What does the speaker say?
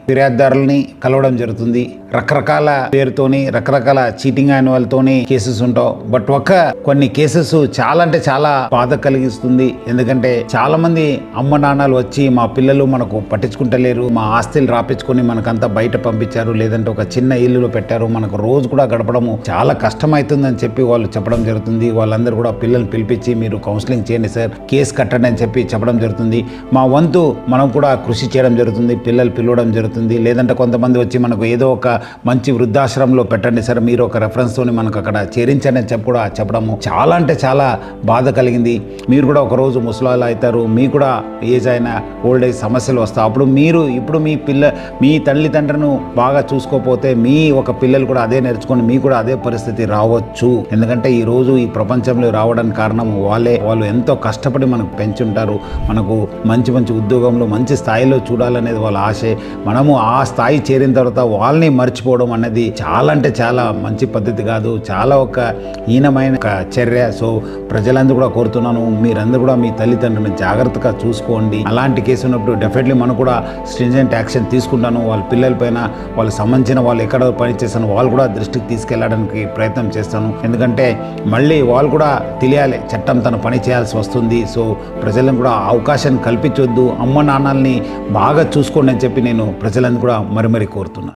ఫిర్యాదుదారుల్ని కలవడం జరుగుతుంది. రకరకాల పేరుతోని రకరకాల చీటింగ్ అయిన వాళ్ళతోని కేసెస్ ఉంటావు. బట్ కొన్ని కేసెస్ చాలా అంటే చాలా బాధ కలిగిస్తుంది. ఎందుకంటే చాలా మంది అమ్మ నాన్నలు వచ్చి మా పిల్లలు మనకు పట్టించుకుంటలేరు, మా ఆస్తులు రాపించుకొని మనకంతా బయట పంపించారు, లేదంటే ఒక చిన్న ఇల్లులో పెట్టారు, మనకు రోజు కూడా గడపడము చాలా కష్టమవుతుందని చెప్పి వాళ్ళు చెప్పడం జరుగుతుంది. వాళ్ళందరూ కూడా పిల్లల్ని పిలిపించి మీరు కౌన్సిలింగ్ చేయండి సార్, కేసు కట్టండి అని చెప్పి చెప్పడం జరుగుతుంది. మా వంతు మనం కూడా కృషి చేయడం జరుగుతుంది, పిల్లలు పిలవడం జరుగుతుంది. లేదంటే కొంతమంది వచ్చి మనకు ఏదో ఒక మంచి వృద్ధాశ్రమంలో పెట్టండి సార్, మీరు ఒక రెఫరెన్స్తోని మనకు అక్కడ చేరించండి అని చెప్పి కూడా చెప్పడము చాలా అంటే చాలా బాధ కలిగింది. మీరు కూడా ఒకరోజు ముసలాళ్ళు అవుతారు, మీకు కూడా ఏజ్ అయిన ఓల్డ్ ఏజ్ సమస్యలు వస్తాయి. అప్పుడు ఇప్పుడు మీ తల్లిదండ్రులను బాగా చూసుకోకపోతే మీ ఒక పిల్లలు కూడా అదే నేర్చుకొని మీకు కూడా అదే పరిస్థితి రావచ్చు. ఎందుకంటే ఈ రోజు ఈ ప్రపంచంలో రావడానికి కారణం వాళ్ళు ఎంతో కష్టపడి మనకు పెంచుంటారు. మనకు మంచి మంచి ఉద్యోగంలో మంచి స్థాయిలో చూడాలనేది వాళ్ళ ఆశే. మనము ఆ స్థాయి చేరిన తర్వాత వాళ్ళని మర్చిపోవడం అనేది చాలా అంటే చాలా మంచి పద్ధతి కాదు, చాలా ఒక హీనమైన చర్య. సో ప్రజలందరూ కూడా కోరుతున్నాను, మీరందరూ కూడా మీ తల్లిదండ్రులను జాగ్రత్తగా చూసుకోండి. అలాంటి కేసు ఉన్నప్పుడు డెఫినెట్లీ మనం కూడా స్ట్రింజెంట్ యాక్షన్ తీసుకుంటాను. వాళ్ళ పిల్లల పైన వాళ్ళకి సంబంధించిన వాళ్ళు ఎక్కడ పని చేస్తాను వాళ్ళు కూడా దృష్టికి తీసుకెళ్ళడానికి ప్రయత్నం చేస్తాను. ఎందుకంటే మళ్ళీ వాళ్ళు కూడా తెలియాలి చట్టం తన పని చేయాల్సి వస్తుంది. సో ప్రజలను కూడా అవకాశాన్ని కల్పించొద్దు, అమ్మ నాన్నల్ని బాగా చూసుకోండి అని చెప్పి నేను ప్రజలను కూడా మరీ కోరుతున్నాను.